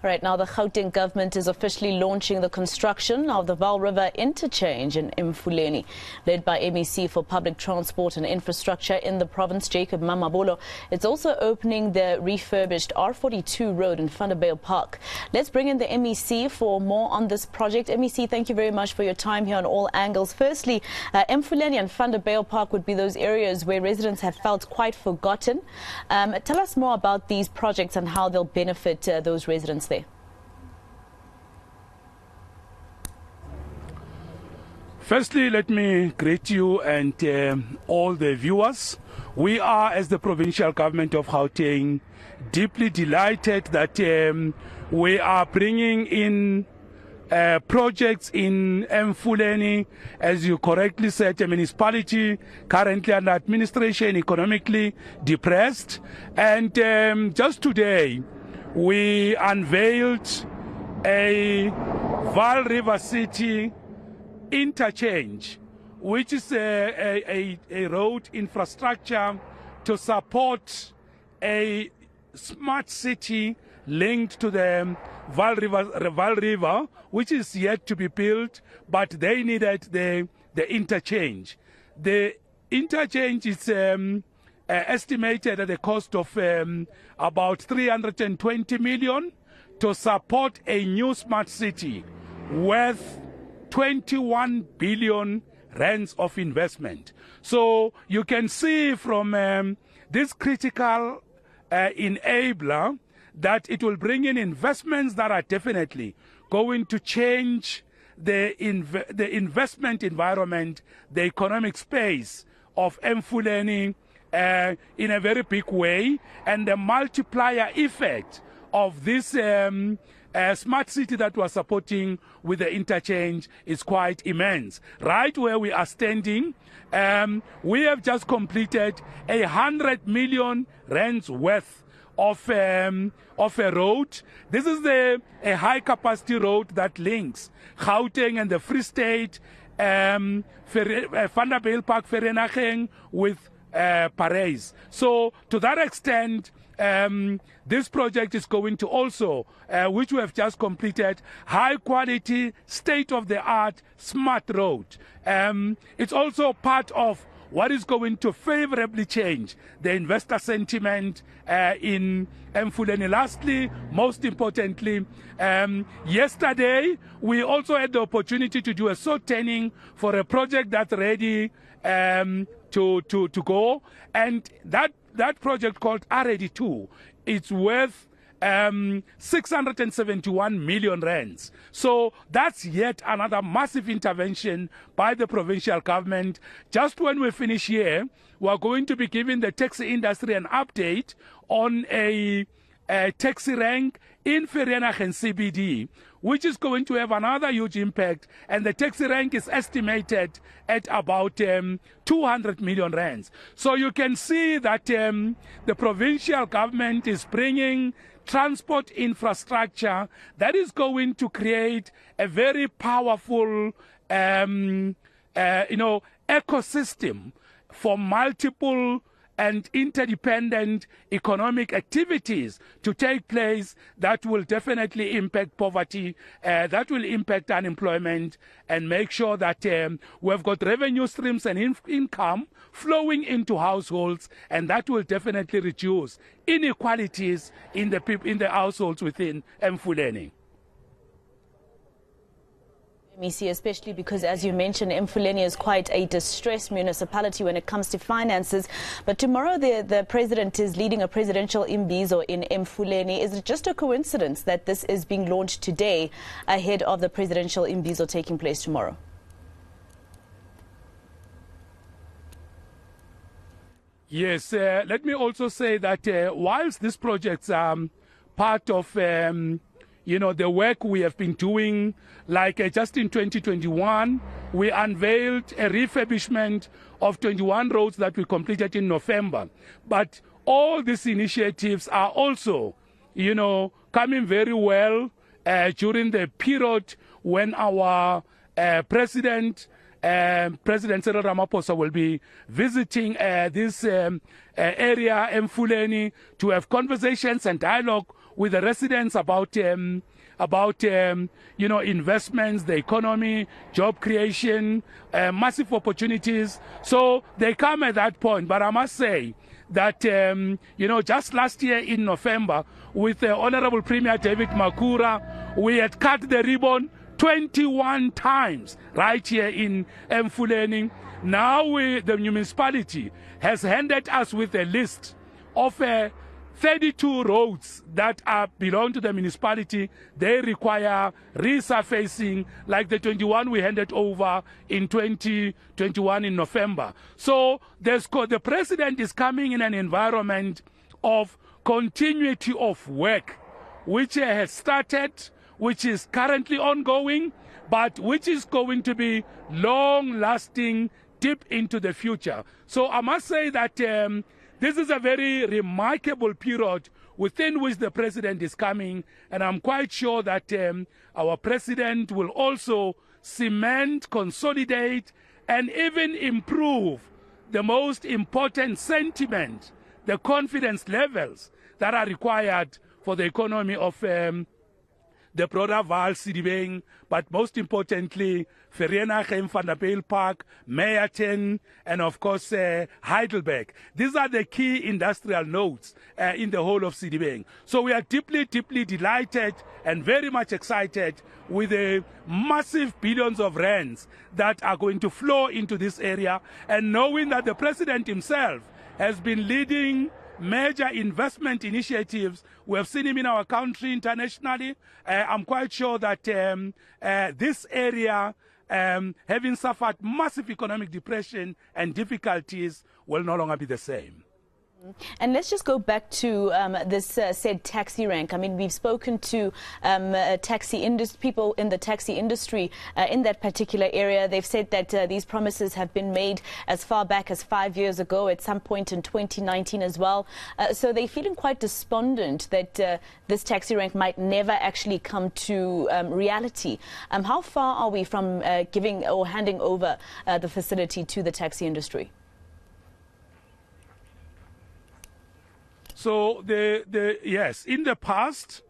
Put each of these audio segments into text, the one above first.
Right now, the Gauteng government is officially launching the construction of the Vaal River interchange in Emfuleni. Led by MEC for Public Transport and Infrastructure in the province, Jacob Mamabolo, it's also opening the refurbished R42 road in Vanderbijlpark. Let's bring in the MEC for more on this project. MEC, thank you very much for your time here on all angles. Firstly, Emfuleni and Vanderbijlpark would be those areas where residents have felt quite forgotten. Tell us more about these projects and how they'll benefit those residents there. Firstly, let me greet you and all the viewers. We are, as the provincial government of Gauteng, deeply delighted that we are bringing in projects in Emfuleni, as you correctly said, a municipality currently under administration, economically depressed. And just today, we unveiled a Vaal River City interchange, which is a road infrastructure to support a smart city linked to the Vaal River, which is yet to be built, but they needed the interchange. The interchange is estimated at a cost of about 320 million to support a new smart city worth 21 billion rands of investment. So you can see from this critical enabler that it will bring in investments that are definitely going to change the investment environment, the economic space of Emfuleni in a very big way, and the multiplier effect of this smart city that we're supporting with the interchange is quite immense. Right where we are standing, we have just completed 100 million rands worth of a road. This is a high capacity road that links Gauteng and the Free State, Vanderbijlpark, Vereeniging with Paris. So to that extent, this project is going to also, which we have just completed, high quality, state-of-the-art, smart road. It's also part of what is going to favorably change the investor sentiment in Emfuleni. Lastly, most importantly, yesterday we also had the opportunity to do a sorting for a project that's ready to go, and that project called R82, it's worth 671 million rands. So that's yet another massive intervention by the provincial government. Just when we finish here, we're going to be giving the taxi industry an update on a taxi rank in Vereeniging CBD, which is going to have another huge impact, and the taxi rank is estimated at about 200 million rands. So you can see that the provincial government is bringing transport infrastructure that is going to create a very powerful ecosystem for multiple and interdependent economic activities to take place that will definitely impact poverty, that will impact unemployment, and make sure that we've got revenue streams and income flowing into households, and that will definitely reduce inequalities in the households within Emfuleni. MEC, especially because, as you mentioned, Emfuleni is quite a distressed municipality when it comes to finances. But tomorrow the president is leading a presidential imbizo in Emfuleni. Is it just a coincidence that this is being launched today ahead of the presidential imbizo taking place tomorrow? Yes, let me also say that whilst these projects are part of the work we have been doing, like just in 2021, we unveiled a refurbishment of 21 roads that we completed in November. But all these initiatives are also, coming very well during the period when our President Cyril Ramaphosa will be visiting this area, Emfuleni, to have conversations and dialogue with the residents about investments, the economy, job creation, massive opportunities. So they come at that point. But I must say that, just last year in November, with the Honorable Premier David Makura, we had cut the ribbon 21 times right here in Emfuleni. Now the municipality has handed us with a list of 32 roads that belong to the municipality. They require resurfacing, like the 21 we handed over in 2021 in November. So the president is coming in an environment of continuity of work, which has started, which is currently ongoing, but which is going to be long-lasting, deep into the future. So I must say that this is a very remarkable period within which the president is coming, and I'm quite sure that our president will also cement, consolidate, and even improve the most important sentiment, the confidence levels that are required for the economy of the broader Vaal River, but most importantly, Vanderbijlpark, Meyerton, and of course Heidelberg. These are the key industrial nodes in the whole of Sidibeng. So we are deeply, deeply delighted and very much excited with the massive billions of rands that are going to flow into this area, and knowing that the president himself has been leading major investment initiatives. We have seen him in our country internationally. I'm quite sure that this area, having suffered massive economic depression and difficulties, will no longer be the same. And let's just go back to this said taxi rank. I mean, we've spoken to people in the taxi industry in that particular area. They've said that these promises have been made as far back as 5 years ago, at some point in 2019 as well. So they're feeling quite despondent that this taxi rank might never actually come to reality. How far are we from giving or handing over the facility to the taxi industry? So yes, in the past,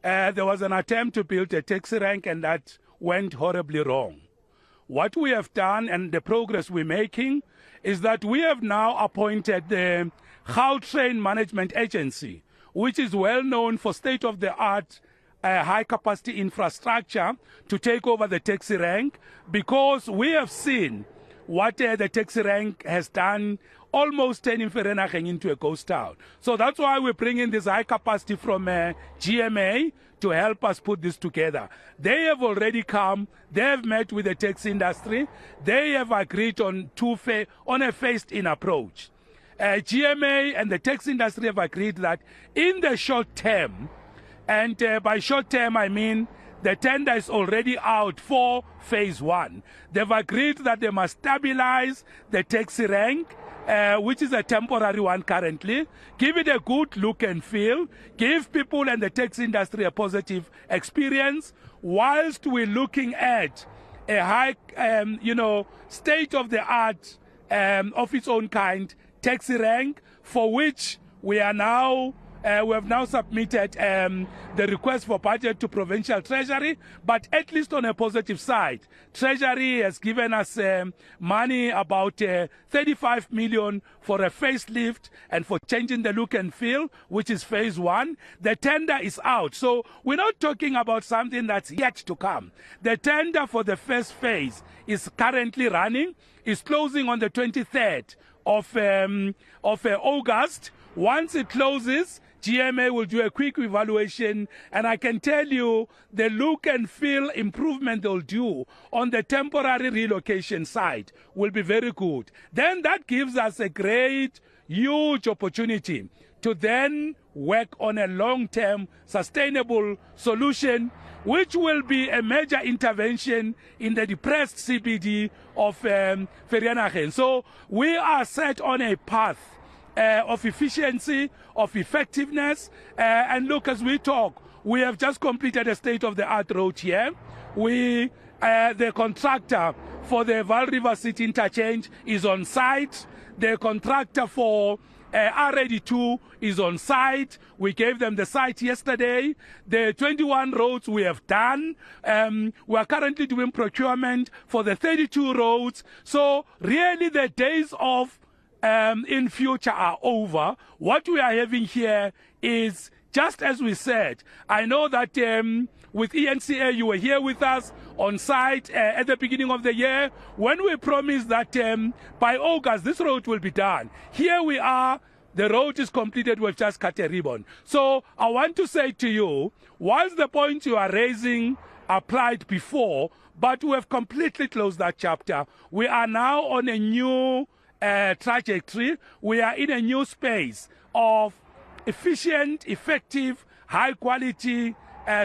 there was an attempt to build a taxi rank, and that went horribly wrong. What we have done and the progress we're making is that we have now appointed the Gauteng Management Agency, which is well known for state-of-the-art high-capacity infrastructure, to take over the taxi rank, because we have seen what the taxi rank has done, almost turning Vereeniging into a ghost town. So that's why we're bringing this high capacity from GMA to help us put this together. They have already come, they have met with the taxi industry, they have agreed on a phased-in approach. GMA and the taxi industry have agreed that in the short term, and by short term I mean the tender is already out for phase 1. They've agreed that they must stabilize the taxi rank, which is a temporary one currently, give it a good look and feel, give people and the taxi industry a positive experience, whilst we're looking at a high, state-of-the-art, of its own kind, taxi rank, for which we have now submitted the request for budget to Provincial Treasury, but at least on a positive side, Treasury has given us money, about 35 million for a facelift and for changing the look and feel, which is phase 1. The tender is out, so we're not talking about something that's yet to come. The tender for the first phase is currently running, is closing on the 23rd of August. Once it closes, GMA will do a quick evaluation, and I can tell you the look and feel improvement they'll do on the temporary relocation side will be very good. Then that gives us a great, huge opportunity to then work on a long-term sustainable solution, which will be a major intervention in the depressed CBD of Vereeniging. So we are set on a path of efficiency, of effectiveness, and look, as we talk, we have just completed a state-of-the-art road here. The contractor for the Vaal River City interchange is on site. The contractor for R82 is on site. We gave them the site yesterday. The 21 roads we have done. We are currently doing procurement for the 32 roads. So really the days of in future are over. What we are having here is, just as we said, I know that with ENCA you were here with us on site at the beginning of the year when we promised that by August this road will be done. Here we are, the road is completed, we've just cut a ribbon. So I want to say to you, whilst the points you are raising applied before, but we have completely closed that chapter. We are now on a new trajectory. We are in a new space of efficient, effective, high quality,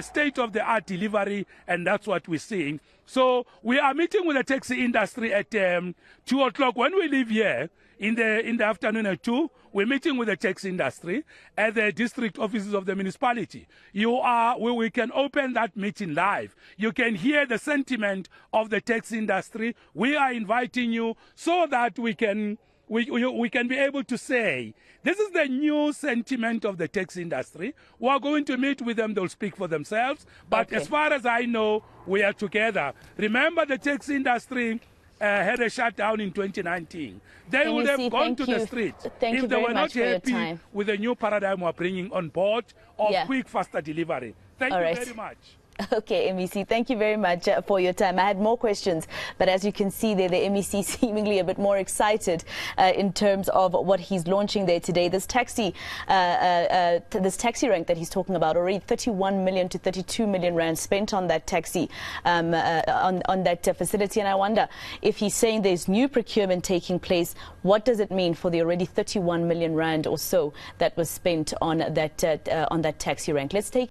state-of-the-art delivery, and that's what we're seeing. So we are meeting with the taxi industry at 2 o'clock. When we leave here in the afternoon at 2, we're meeting with the taxi industry at the district offices of the municipality. We can open that meeting live. You can hear the sentiment of the taxi industry. We are inviting you so that we can be able to say, this is the new sentiment of the taxi industry. We are going to meet with them. They'll speak for themselves. But as far as I know, we are together. Remember, the taxi industry had a shutdown in 2019. They would have gone to the street if they were not happy with the new paradigm we're bringing on board of quick, faster delivery. Thank you very much. Okay, MEC, thank you very much for your time. I had more questions, but as you can see there, the MEC seemingly a bit more excited in terms of what he's launching there today. This taxi rank that he's talking about, already 31 million to 32 million rand spent on that taxi, on that facility. And I wonder if he's saying there's new procurement taking place, what does it mean for the already 31 million rand or so that was spent on that taxi rank? Let's take